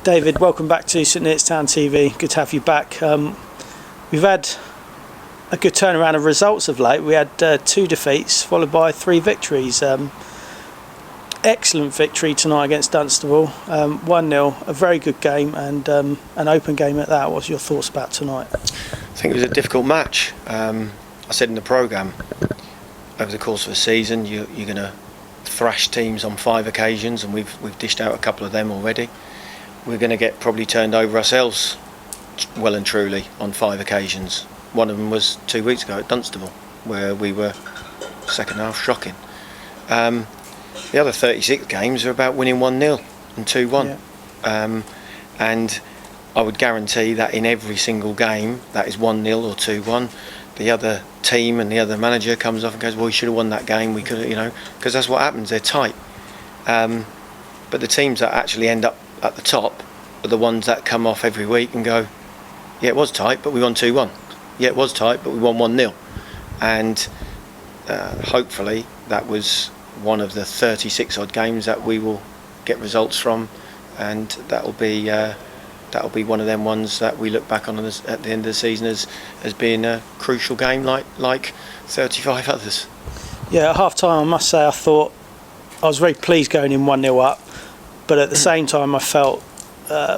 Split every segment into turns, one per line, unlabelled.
David, welcome back to SNTTV. Good to have you back. We've had a good turnaround of results of late. We had 2 defeats followed by 3 victories. Excellent victory tonight against Dunstable, 1-0, a very good game and an open game at that. What's your thoughts about tonight?
I think it was a difficult match. I said in the programme, over the course of a season you're going to thrash teams on 5 occasions, and we've dished out a couple of them already. We're going to get probably turned over ourselves well and truly on 5 occasions. One of them was 2 weeks ago at Dunstable, where we were second half shocking. The other 36 games are about winning 1-0 and 2-1. Yeah. And I would guarantee that in every single game that is 1-0 or 2-1, the other team and the other manager comes off and goes, well, we should have won that game, we could have, you know, because that's what happens, they're tight. But the teams that actually end up at the top are the ones that come off every week and go, yeah, it was tight, but we won 2-1. Yeah, it was tight, but we won 1-0. And hopefully that was one of the 36 odd games that we will get results from, and that'll be one of them ones that we look back on at the end of the season as being a crucial game like 35 others. Yeah,
at half time I must say I thought I was very pleased going in 1-0 up, but at the same time I felt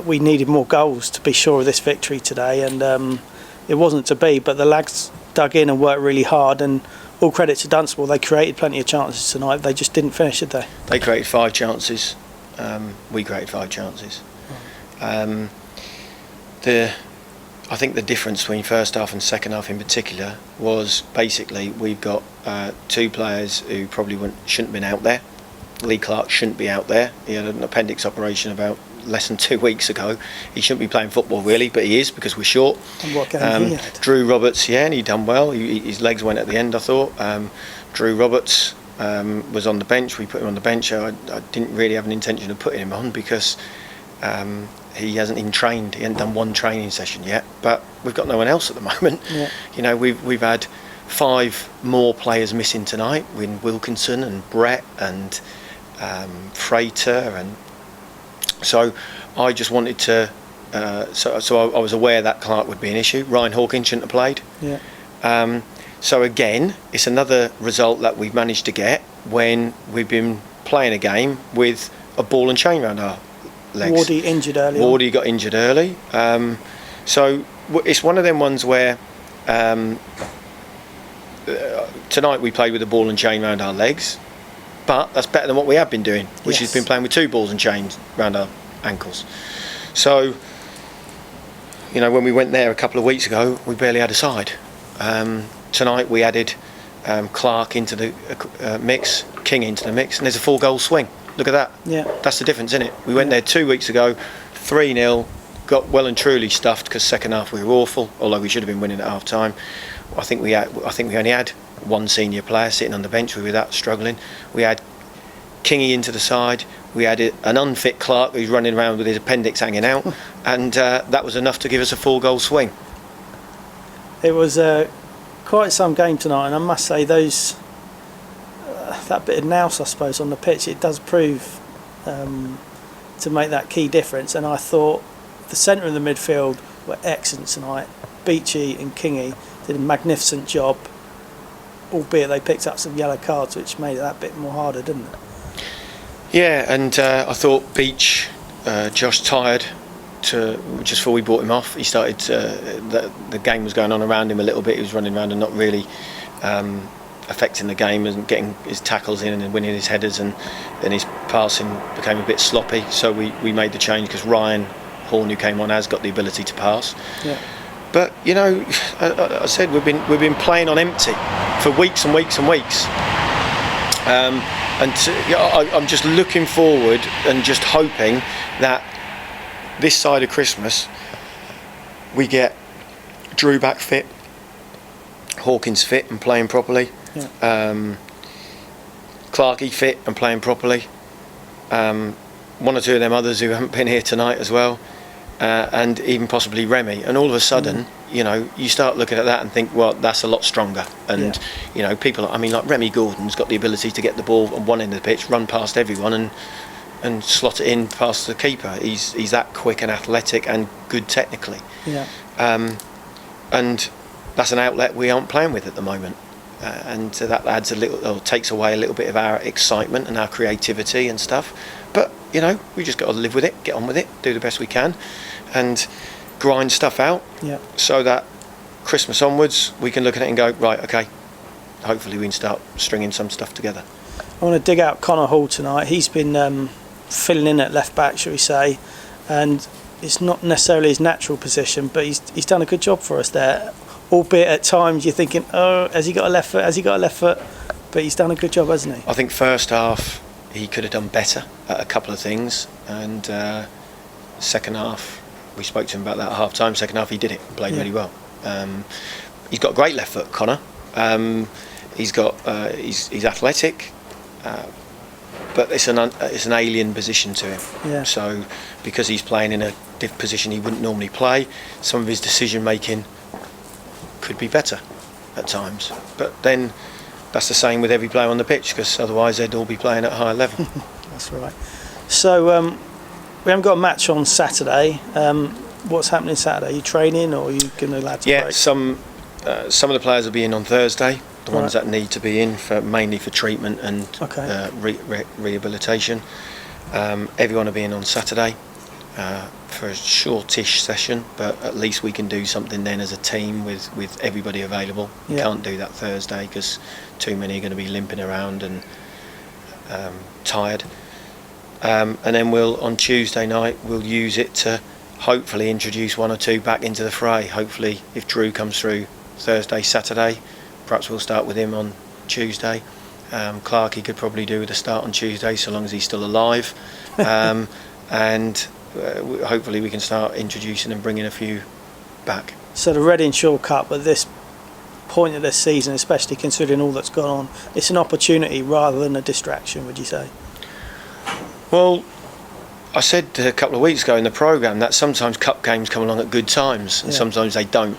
we needed more goals to be sure of this victory today, and it wasn't to be, but the lads dug in and worked really hard, and all credit to Dunstable, they created plenty of chances tonight, they just didn't finish, did they?
They created 5 chances, we created 5 chances. I think the difference between first half and second half in particular was basically we've got 2 players who probably shouldn't have been out there. Lee Clark shouldn't be out there. He had an appendix operation about less than 2 weeks ago. He shouldn't be playing football really, but he is because we're short.
And what game he had?
Drew Roberts, yeah, and he done well. His legs went at the end, I thought. Drew Roberts was on the bench. We put him on the bench. I didn't really have an intention of putting him on because he hasn't even trained. He hasn't done 1 training session yet. But we've got no one else at the moment. Yeah. You know, we've had 5 more players missing tonight. With Wilkinson and Brett and Frater, and so I just wanted to. So I was aware that Clark would be an issue. Ryan Hawkins shouldn't have played. Yeah. So again, it's another result that we've managed to get when we've been playing a game with a ball and chain around our legs.
Wardy injured early.
Wardy got injured early. So it's one of them ones where tonight we played with a ball and chain around our legs, but that's better than what we have been doing, which has been playing with 2 balls and chains around our ankles. So, you know, when we went there a couple of weeks ago, we barely had a side. Tonight we added Clark into the mix, King into the mix, and there's a 4-goal swing. Look at that. Yeah. That's the difference, isn't it? We went there 2 weeks ago, 3-0, got well and truly stuffed because second half we were awful, although we should have been winning at half time. I think we only had 1 senior player sitting on the bench. We were that struggling. We had Kingy into the side. We had an unfit Clark who's running around with his appendix hanging out, and that was enough to give us a 4-goal swing.
It was quite some game tonight, and I must say those that bit of nous, I suppose, on the pitch, it does prove to make that key difference. And I thought the centre of the midfield were excellent tonight. Beachy and Kingy did a magnificent job, albeit they picked up some yellow cards, which made it that bit more harder, didn't it?
Yeah, and I thought Beach, Josh tired just before we brought him off. He started, the game was going on around him a little bit. He was running around and not really affecting the game and getting his tackles in and winning his headers, and then his passing became a bit sloppy. So we made the change because Ryan Horn, who came on, has got the ability to pass. Yeah. But you know, I said we've been playing on empty for weeks and weeks and weeks. I'm just looking forward and just hoping that this side of Christmas we get Drew back fit, Hawkins fit and playing properly, Clarkey fit and playing properly, 1 or 2 of them others who haven't been here tonight as well, and even possibly Remy, and all of a sudden you know, you start looking at that and think, well, that's a lot stronger. And you know, people, I mean, like Remy Gordon's got the ability to get the ball on one end of the pitch, run past everyone, and and slot it in past the keeper. He's that quick and athletic and good technically.
Yeah.
And that's an outlet we aren't playing with at the moment. And that adds takes away a little bit of our excitement and our creativity and stuff. But, you know, we just got to live with it, get on with it, do the best we can, and grind stuff out.
Yeah.
So that Christmas onwards, we can look at it and go, right, okay, hopefully we can start stringing some stuff together.
I want to dig out Connor Hall tonight. He's been filling in at left back, shall we say, and it's not necessarily his natural position, but he's done a good job for us there. Albeit at times you're thinking, oh, has he got a left foot? Has he got a left foot? But he's done a good job, hasn't he?
I think first half he could have done better at a couple of things, and second half we spoke to him about that at half time. Second half he did it, played really well. He's got a great left foot, Connor. He's athletic, but it's an alien position to him.
Yeah.
So because he's playing in a position he wouldn't normally play, some of his decision making could be better at times. But then that's the same with every player on the pitch, because otherwise they'd all be playing at a higher level.
That's right. So we haven't got a match on Saturday. What's happening Saturday? Are you training, or are you going to allow to break?
Some of the players will be in on Thursday. The ones that need to be in mainly for treatment and rehabilitation. Everyone will be in on Saturday for a shortish session, but at least we can do something then as a team with everybody available. You can't do that Thursday because too many are going to be limping around and tired. And then on Tuesday night we'll use it to hopefully introduce one or two back into the fray. Hopefully if Drew comes through Thursday, Saturday, perhaps we'll start with him on Tuesday. Clarkey could probably do with a start on Tuesday so long as he's still alive. And hopefully we can start introducing and bringing a few back.
So the Reading Shore Cup at this point of this season, especially considering all that's gone on, it's an opportunity rather than a distraction, would you say?
Well, I said a couple of weeks ago in the programme that sometimes cup games come along at good times and sometimes they don't.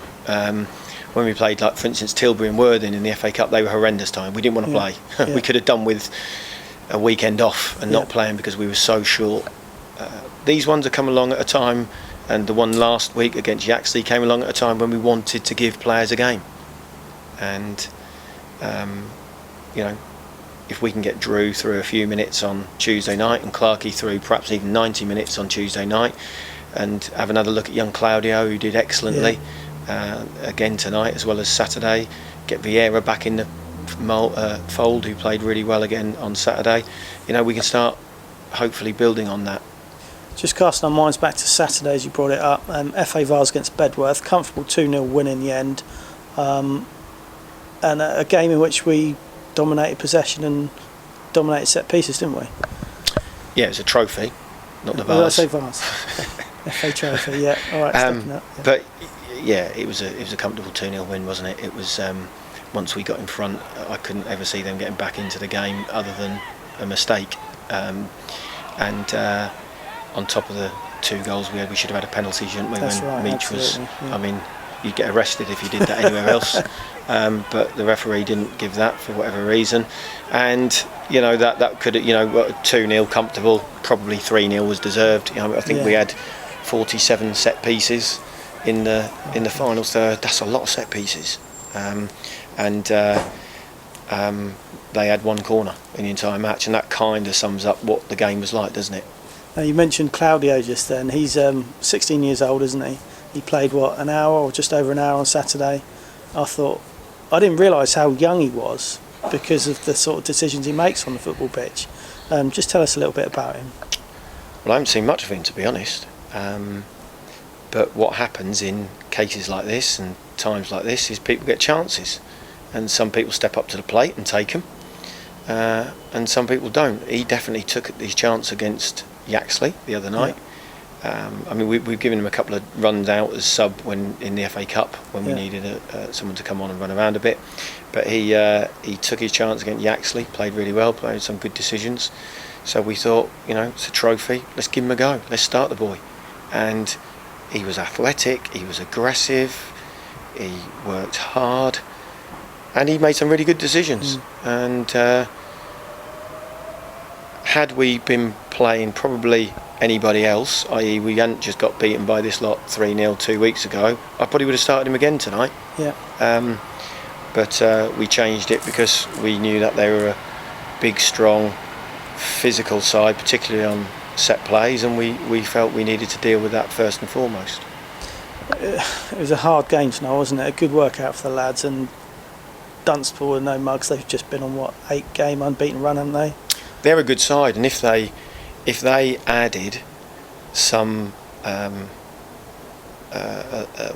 When we played, like for instance, Tilbury and Worthing in the FA Cup, they were horrendous time. We didn't want to play. We could have done with a weekend off and not playing because we were so short. These ones have come along at a time, and the one last week against Yaxley came along at a time when we wanted to give players a game. And you know, if we can get Drew through a few minutes on Tuesday night and Clarkey through perhaps even 90 minutes on Tuesday night, and have another look at young Claudio, who did excellently again tonight as well as Saturday, get Vieira back in the fold, who played really well again on Saturday, you know, we can start hopefully building on that.
Just casting our minds back to Saturday as you brought it up, FA Vars against Bedworth, comfortable 2-0 win in the end, and a game in which we dominated possession and dominated set pieces, didn't we?
Yeah, it was a trophy, not the Vars.
Did I say Vars? FA trophy, yeah. All right, stepping up. Yeah.
But yeah, it was a comfortable 2-0 win, wasn't it? It was once we got in front, I couldn't ever see them getting back into the game other than a mistake. And on top of the 2 goals we had, we should have had a penalty, shouldn't we?
That's
when
right,
Meach was,
yeah.
I mean, you'd get arrested if you did that anywhere else. But the referee didn't give that for whatever reason, and you know that could, you know, 2-0 comfortable, probably 3-0 was deserved. You know, I think we had 47 set pieces in the final third. That's a lot of set pieces, and they had 1 corner in the entire match, and that kind of sums up what the game was like, doesn't it?
Now you mentioned Claudio just then. He's 16 years old, isn't he? He played an hour or just over an hour on Saturday. I didn't realise how young he was because of the sort of decisions he makes on the football pitch. Just tell us a little bit about him.
Well, I haven't seen much of him, to be honest. But what happens in cases like this and times like this is people get chances, and some people step up to the plate and take them, and some people don't. He definitely took his chance against Yaxley the other night. I mean, we've given him a couple of runs out as sub when in the FA Cup when we needed someone to come on and run around a bit. But he took his chance against Yaxley, played really well, played some good decisions. So we thought, you know, it's a trophy, let's give him a go, let's start the boy. And he was athletic, he was aggressive, he worked hard, and he made some really good decisions. And had we been playing probably anybody else, i.e. we hadn't just got beaten by this lot 3-0 2 weeks ago, I probably would have started him again tonight.
Yeah.
But we changed it because we knew that they were a big, strong, physical side, particularly on set plays, and we felt we needed to deal with that first and foremost.
It was a hard game tonight, wasn't it? A good workout for the lads, and Dunstable and no mugs. They've just been on 8-game unbeaten run, haven't they?
They're a good side, and if they added some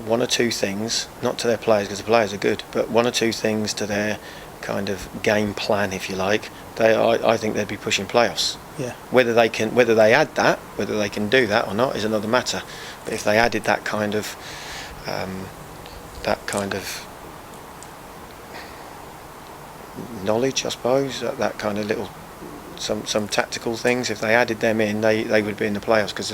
one or two things, not to their players because the players are good, but one or two things to their kind of game plan, if you like, I think they'd be pushing playoffs.
Yeah.
Whether they can do that or not is another matter. But if they added that kind of knowledge, I suppose, that kind of little some tactical things, if they added them in, they would be in the playoffs because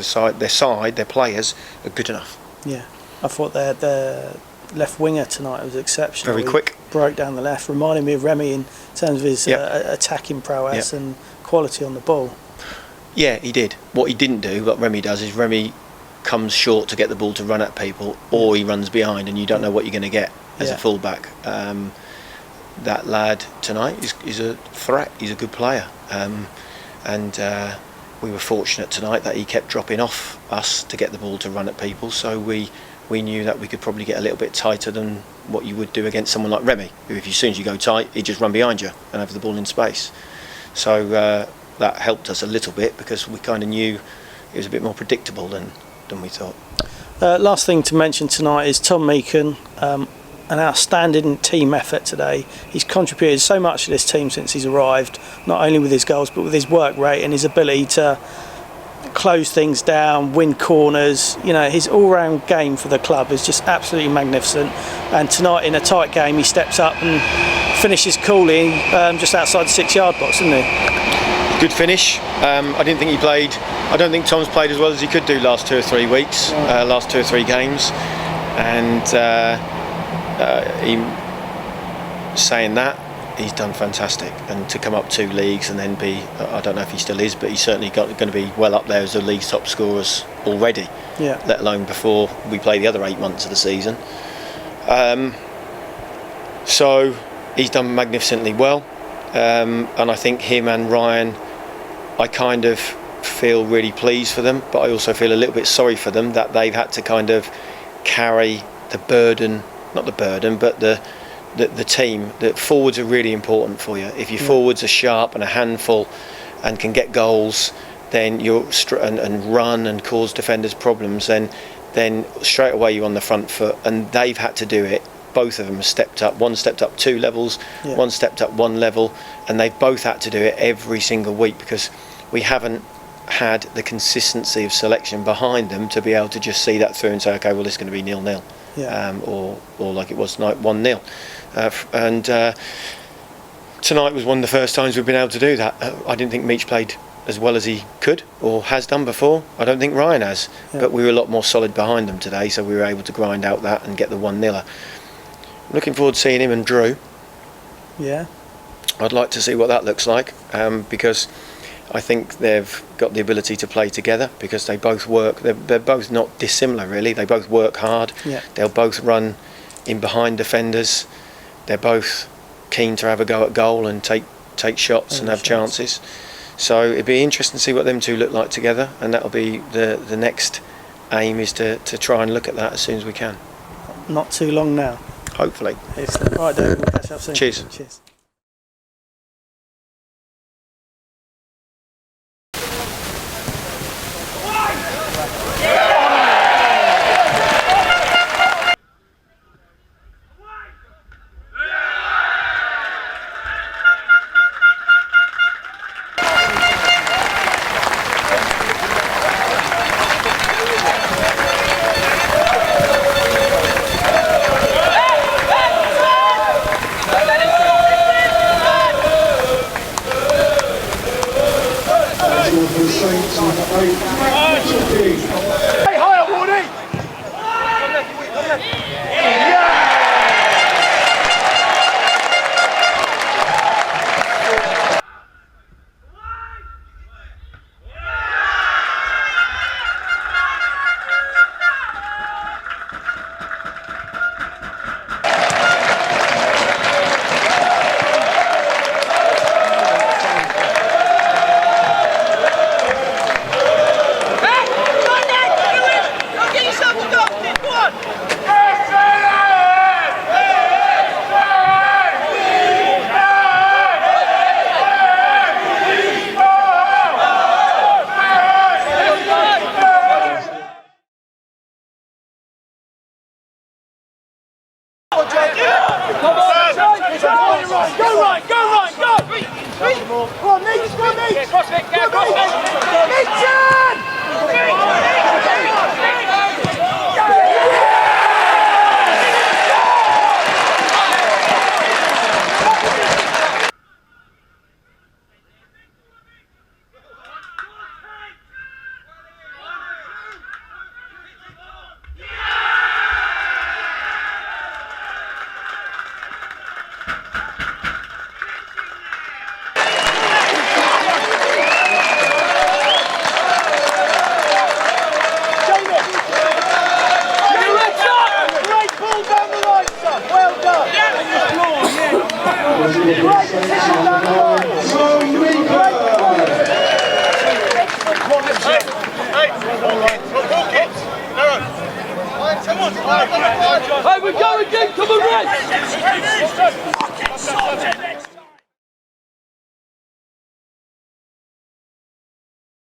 their players are good enough.
Yeah, I thought their left winger tonight was exceptional.
Very quick.
Broke down the left, reminded me of Remy in terms of his attacking prowess and quality on the ball. Yeah,
he did. What he didn't do, what Remy does, is Remy comes short to get the ball to run at people, or he runs behind and you don't know what you're going to get as a fullback. That lad tonight is a threat. He's a good player, and we were fortunate tonight that he kept dropping off us to get the ball to run at people, so we knew that we could probably get a little bit tighter than what you would do against someone like Remy, who as soon as you go tight, he'd just run behind you and have the ball in space. So that helped us a little bit because we kind of knew it was a bit more predictable than we thought.
Last thing to mention tonight is Tom Meakin. An outstanding team effort today. He's contributed so much to this team since he's arrived, not only with his goals but with his work rate and his ability to close things down, win corners. You know, his all-round game for the club is just absolutely magnificent, and tonight in a tight game he steps up and finishes coolly just outside the 6-yard box, didn't he?
Good finish. I don't think Tom's played as well as he could do last 2 or 3 weeks, last 2 or 3 games, and saying that, he's done fantastic, and to come up 2 leagues and then be, I don't know if he still is, but he's certainly going to be well up there as the league's top scorers already, let alone before we play the other 8 months of the season. So he's done magnificently well, and I think him and Ryan, I kind of feel really pleased for them, but I also feel a little bit sorry for them that they've had to kind of carry the burden, not the burden, but the team. The forwards are really important for you. If your forwards are sharp and a handful and can get goals, then you're and run and cause defenders problems, then straight away you're on the front foot. And they've had to do it. Both of them have stepped up. One stepped up 2 levels, one stepped up 1 level, and they've both had to do it every single week because we haven't had the consistency of selection behind them to be able to just see that through and say, okay, well, it's going to be 0-0. Or like it was tonight, 1-0. Tonight was one of the first times we've been able to do that. I didn't think Meach played as well as he could or has done before. I don't think Ryan has, but we were a lot more solid behind them today, so we were able to grind out that and get the 1-0. Looking forward to seeing him and Drew. Yeah. I'd like to see what that looks like, because I think they've got the ability to play together because they both work. They're both not dissimilar really. They both work hard. They'll both run in behind defenders. They're both keen to have a go at goal and take shots and have chances. So it'd be interesting to see what them two look like together, and that'll be the next aim, is to try and look at that as soon as we can.
Not too long now.
Hopefully.
Excellent. All right, David, we'll catch up soon.
Cheers.
Well done. Great decision down the line.
Hey, we're going again, come on, Red!